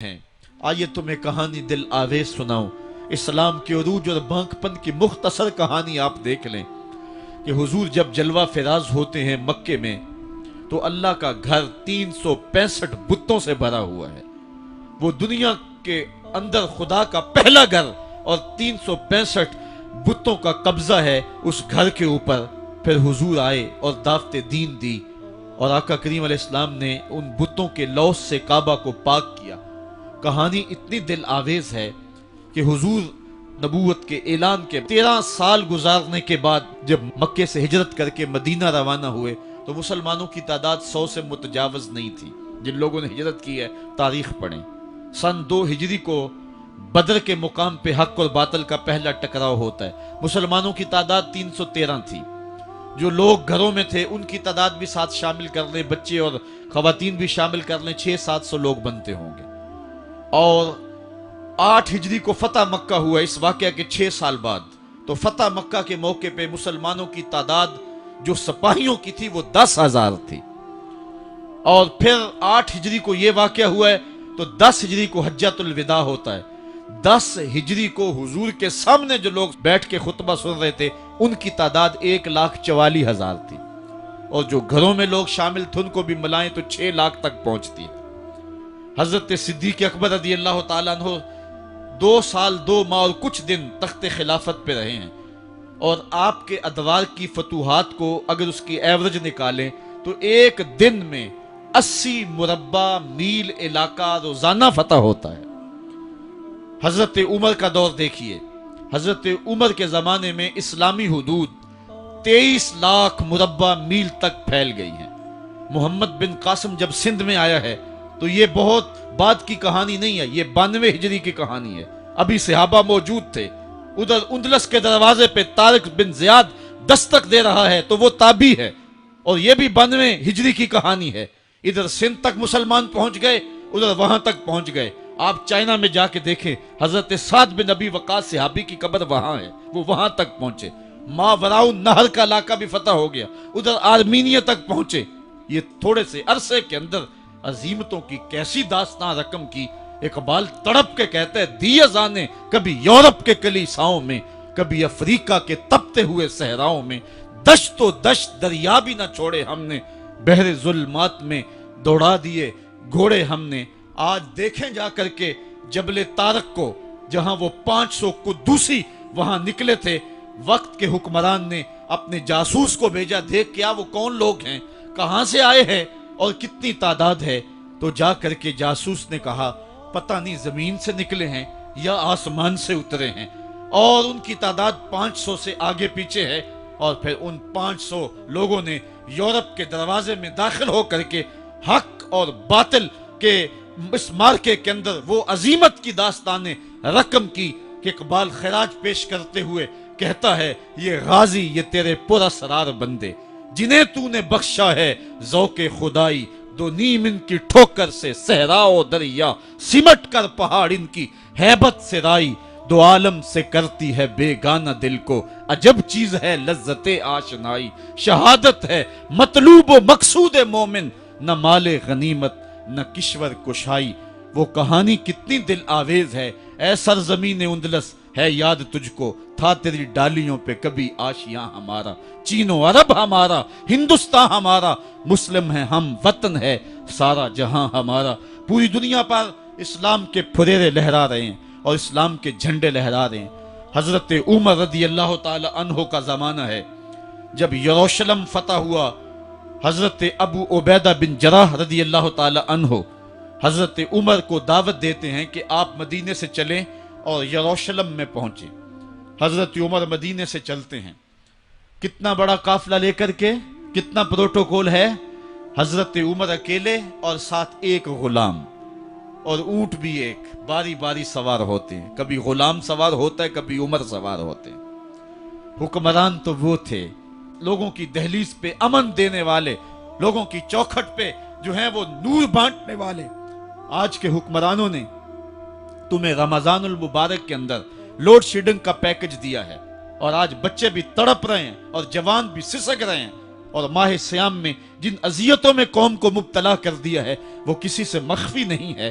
ہیں۔ آئیے تمہیں کہانی دل آویز سناؤں، اسلام کے عروج اور بانک پن کی مختصر کہانی آپ دیکھ لیں کہ حضور جب جلوہ فراز ہوتے ہیں مکے میں تو اللہ کا گھر 365 بتوں سے بھرا ہوا ہے۔ وہ دنیا کے اندر خدا کا پہلا گھر اور 365 بتوں کا قبضہ ہے اس گھر کے اوپر۔ پھر حضور آئے اور دعوت دین دی اور آقا کریم علیہ السلام نے ان بتوں کے لوث سے کعبہ کو پاک کیا۔ کہانی اتنی دل آویز ہے کہ حضور نبوت کے اعلان کے 13 سال گزارنے کے بعد جب مکے سے ہجرت کر کے مدینہ روانہ ہوئے تو مسلمانوں کی تعداد 100 سے متجاوز نہیں تھی۔ جن لوگوں نے ہجرت کی ہے تاریخ پڑھیں۔ سن 2 ہجری کو بدر کے مقام پہ حق اور باطل کا پہلا ٹکراؤ ہوتا ہے۔ مسلمانوں کی تعداد 313 تھی۔ جو لوگ گھروں میں تھے ان کی تعداد بھی ساتھ شامل کر لیں، بچے اور خواتین بھی شامل کر لیں، 600-700 لوگ بنتے ہوں گے۔ اور 8 ہجری کو فتح مکہ ہوا اس واقعہ کے 6 سال بعد۔ تو فتح مکہ کے موقع پہ مسلمانوں کی تعداد جو سپاہیوں کی تھی وہ 10,000 تھی۔ اور پھر 8 ہجری کو یہ واقعہ ہوا ہے تو 10 ہجری کو حجۃ الوداع ہوتا ہے۔ 10 ہجری کو حضور کے سامنے جو لوگ بیٹھ کے خطبہ سن رہے تھے ان کی تعداد 1,44,000 تھی، اور جو گھروں میں لوگ شامل تھے ان کو بھی ملائیں تو 6 لاکھ تک پہنچتی ہے۔ حضرت صدیق اکبر رضی اللہ تعالیٰ عنہ 2 سال 2 ماہ اور کچھ دن تخت خلافت پہ رہے ہیں، اور آپ کے ادوار کی فتوحات کو اگر اس کی ایوریج نکالیں تو ایک دن میں 80 مربع میل علاقہ روزانہ فتح ہوتا ہے۔ حضرت عمر کا دور دیکھیے، حضرت عمر کے زمانے میں اسلامی حدود 23 لاکھ مربع میل تک پھیل گئی ہیں۔ محمد بن قاسم جب سندھ میں آیا ہے تو یہ بہت بعد کی کہانی نہیں ہے، یہ 92 ہجری کی کہانی ہے۔ ابھی صحابہ موجود تھے۔ ادھر اندلس کے دروازے پہ طارق بن زیاد دستک دے رہا ہے تو وہ تابعی ہے، اور یہ بھی 92 ہجری کی کہانی ہے۔ ادھر سندھ تک مسلمان پہنچ گئے، ادھر وہاں تک پہنچ گئے۔ آپ چائنا میں جا کے دیکھیں، حضرت سعد بن ابی وقاص صحابی کی قبر وہاں ہے، وہ وہاں تک پہنچے۔ ماوراء النہر کا علاقہ بھی فتح ہو گیا، ادھر آرمینیا تک پہنچے۔ یہ تھوڑے سے عرصے کے اندر عظیمتوں کی کیسی داستان رقم کی۔ اقبال تڑپ کے کہتا ہے، دی ازانے کبھی یورپ کے کلیساؤں میں، کبھی افریقہ کے تپتے ہوئے صحراؤں میں، دشت و دشت دریا بھی نہ چھوڑے ہم نے، بحر ظلمات میں دوڑا دیے گھوڑے ہم نے۔ آج دیکھیں جا کر کے جبل طارق کو، جہاں وہ 500 قدوسی وہاں نکلے تھے، وقت کے حکمران نے اپنے جاسوس کو بھیجا، دیکھ کیا وہ کون لوگ ہیں، کہاں سے آئے ہیں اور کتنی تعداد ہے۔ تو جا کر کے جاسوس نے کہا پتہ نہیں زمین سے نکلے ہیں یا آسمان سے اترے ہیں، اور ان کی تعداد 500 سے آگے پیچھے ہے۔ اور پھر ان 500 لوگوں نے یورپ کے دروازے میں داخل ہو کر کے حق اور باطل کے اس مارکے کے اندر وہ عظیمت کی داستانیں رقم کی کہ اقبال خراج پیش کرتے ہوئے کہتا ہے، یہ غازی یہ تیرے پراسرار بندے جنہیں تو نے بخشا ہے ذوق خدائی، دو نیم ان کی ٹھوکر سے صحرا و دریا، سمٹ کر پہاڑ ان کی ہیبت سے رائی، دو عالم سے کرتی ہے بیگانہ دل کو، عجب چیز ہے لذت آشنائی، شہادت ہے مطلوب و مقصود مومن، نہ مال غنیمت نہ کشور کشائی۔ وہ کہانی کتنی دل آویز ہے۔ اے سرزمین اندلس ہے یاد تجھ کو، تھا تیری ڈالیوں پہ کبھی آشیاں ہمارا، چین و عرب ہمارا، ہندوستان ہمارا، مسلم ہے ہم، وطن ہے سارا جہاں ہمارا۔ پوری دنیا پر اسلام کے پھریرے لہرا رہے ہیں اور اسلام کے جھنڈے لہرا رہے ہیں۔ حضرت عمر رضی اللہ تعالی عنہ کا زمانہ ہے جب یروشلم فتح ہوا۔ حضرت ابو عبیدہ بن جراح رضی اللہ تعالی عنہ حضرت عمر کو دعوت دیتے ہیں کہ آپ مدینے سے چلیں اور یروشلم میں پہنچیں۔ حضرت عمر مدینے سے چلتے ہیں، کتنا بڑا قافلہ لے کر کے، کتنا پروٹوکول ہے۔ حضرت عمر اکیلے اور ساتھ ایک غلام، اور اونٹ بھی ایک، باری باری سوار ہوتے ہیں۔ کبھی غلام سوار ہوتا ہے، کبھی عمر سوار ہوتے ہیں۔ حکمران تو وہ تھے لوگوں کی دہلیز پہ امن دینے والے، لوگوں کی چوکھٹ پہ جو ہیں وہ نور بانٹنے والے۔ آج کے حکمرانوں نے تمہیں رمضان المبارک کے اندر لوڈ شیڈنگ کا پیکج دیا ہے، اور آج بچے بھی تڑپ رہے ہیں اور جوان بھی سسک رہے ہیں، اور ماہ سیام میں جن اذیتوں میں قوم کو مبتلا کر دیا ہے وہ کسی سے مخفی نہیں ہے۔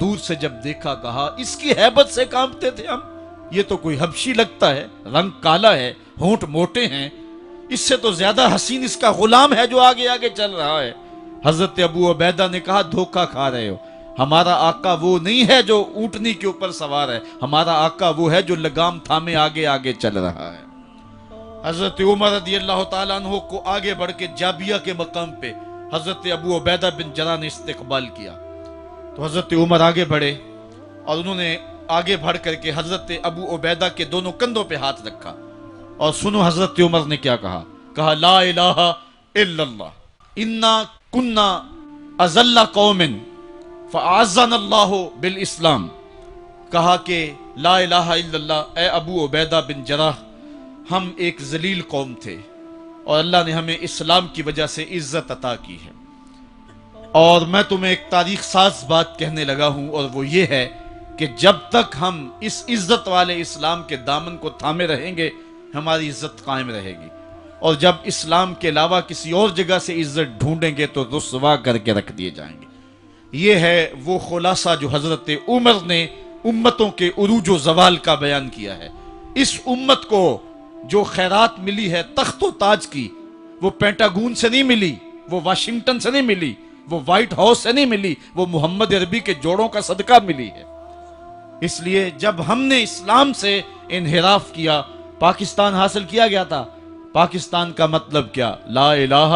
دور سے جب دیکھا کہا اس کی ہیبت سے کانپتے تھے ہم، یہ تو کوئی حبشی لگتا ہے، رنگ کالا ہے، ہونٹ موٹے ہیں، اس سے تو زیادہ حسین اس کا غلام ہے جو آگے آگے چل رہا ہے۔ حضرت ابو عبیدہ نے کہا دھوکہ کھا رہے ہو، ہمارا آقا وہ نہیں ہے جو اونٹنی کے اوپر سوار ہے، ہمارا آقا وہ ہے جو لگام تھامے آگے آگے چل رہا ہے۔ حضرت عمر رضی اللہ تعالیٰ عنہ کو آگے بڑھ کے جابیہ کے مقام پہ حضرت ابو عبیدہ بن جراح نے استقبال کیا، تو حضرت عمر آگے بڑھے اور انہوں نے آگے بڑھ کر کے حضرت ابو عبیدہ کے دونوں کندھوں پہ ہاتھ رکھا، اور سنو حضرت عمر نے کیا کہا، کہا لا الہ الا اللہ انا کنا اذل قوم فاعزنا اللہ بالاسلام، کہا کہ لا الہ الا اللہ، اے ابو عبیدہ بن جراح، ہم ایک ذلیل قوم تھے اور اللہ نے ہمیں اسلام کی وجہ سے عزت عطا کی ہے۔ اور میں تمہیں ایک تاریخ ساز بات کہنے لگا ہوں، اور وہ یہ ہے کہ جب تک ہم اس عزت والے اسلام کے دامن کو تھامے رہیں گے ہماری عزت قائم رہے گی، اور جب اسلام کے علاوہ کسی اور جگہ سے عزت ڈھونڈیں گے تو رسوا کر کے رکھ دیے جائیں گے۔ یہ ہے وہ خلاصہ جو حضرت عمر نے امتوں کے عروج و زوال کا بیان کیا ہے۔ اس امت کو جو خیرات ملی ہے تخت و تاج کی، وہ پینٹاگون سے نہیں ملی، وہ واشنگٹن سے نہیں ملی، وہ وائٹ ہاؤس سے نہیں ملی، وہ محمد عربی کے جوڑوں کا صدقہ ملی ہے۔ اس لیے جب ہم نے اسلام سے انحراف کیا، پاکستان حاصل کیا گیا تھا، پاکستان کا مطلب کیا؟ لا الہ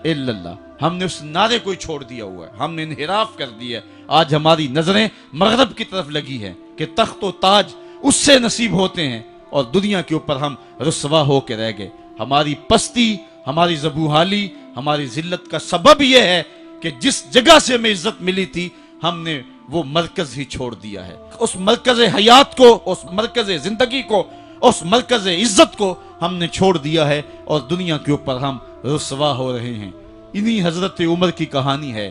الا اللہ، ہم نے اس نعرے کو چھوڑ دیا ہوا ہے، ہم نے انحراف کر دیا ہے۔ آج ہماری نظریں مغرب کی طرف لگی ہیں کہ تخت و تاج اس سے نصیب ہوتے ہیں، اور دنیا کے اوپر ہم رسوا ہو کے رہ گئے۔ ہماری پستی، ہماری زبوحالی، ہماری ذلت کا سبب یہ ہے کہ جس جگہ سے ہمیں عزت ملی تھی ہم نے وہ مرکز ہی چھوڑ دیا ہے۔ اس مرکز حیات کو، اس مرکز زندگی کو، اس مرکز عزت کو ہم نے چھوڑ دیا ہے، اور دنیا کے اوپر ہم رسوا ہو رہے ہیں۔ انہی حضرت عمر کی کہانی ہے۔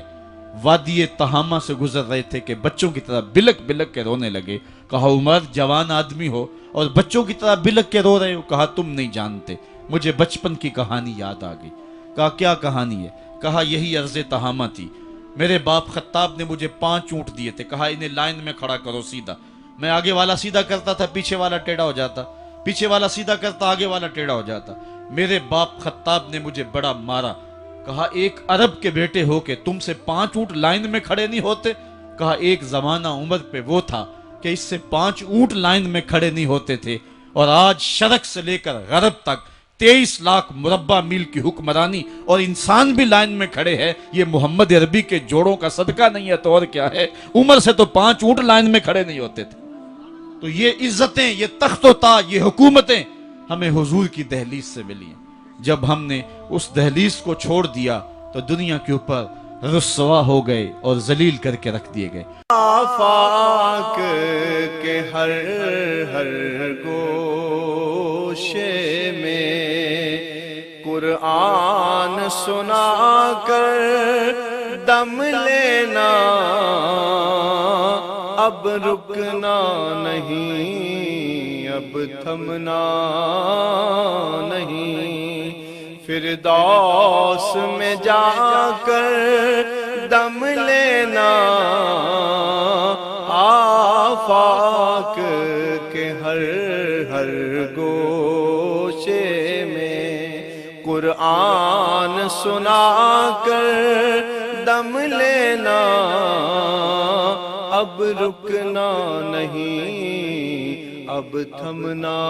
وادی تہامہ سے گزر رہے تھے کہ بچوں کی طرح بلک بلک کے رونے لگے۔ کہا عمر جوان آدمی ہو اور بچوں کی طرح بلک کے رو رہے ہو؟ کہا تم نہیں جانتے، مجھے بچپن کی کہانی یاد آ گئی۔ کہا کیا کہانی ہے؟ کہا یہی عرض تہامہ تھی، میرے باپ خطاب نے مجھے 5 اونٹ دیے تھے، کہا انہیں لائن میں کھڑا کرو سیدھا، میں آگے والا سیدھا کرتا تھا، پیچھے والا ٹیڑھا ہو جاتا، پیچھے والا سیدھا کرتا، آگے والا ٹیڑھا ہو جاتا۔ میرے باپ خطاب نے مجھے بڑا مارا۔ کہا ایک عرب کے بیٹے ہو کہ تم سے 5 اونٹ لائن میں کھڑے نہیں ہوتے؟ کہا ایک زمانہ عمر پہ وہ تھا کہ اس سے 5 اونٹ لائن میں کھڑے نہیں ہوتے تھے، اور آج شرق سے لے کر غرب تک 23 لاکھ مربع میل کی حکمرانی اور انسان بھی لائن میں کھڑے ہیں۔ یہ محمد عربی کے جوڑوں کا صدقہ نہیں ہے تو اور کیا ہے؟ عمر سے تو 5 اونٹ لائن میں کھڑے نہیں ہوتے تھے۔ تو یہ عزتیں، یہ تخت و تاج، یہ حکومتیں ہمیں حضور کی دہلیز سے ملی ہیں۔ جب ہم نے اس دہلیز کو چھوڑ دیا تو دنیا کے اوپر رسوا ہو گئے اور ذلیل کر کے رکھ دیے گئے۔ آفاق کے ہر ہر گوشے میں قرآن سنا کر دم لینا، اب رکنا نہیں، اب تھمنا نہیں، فردوس میں جا کر دم لینا، آفاق کے ہر ہر گوشے میں قرآن سنا کر دم لینا، اب رکنا نہیں، اب تھمنا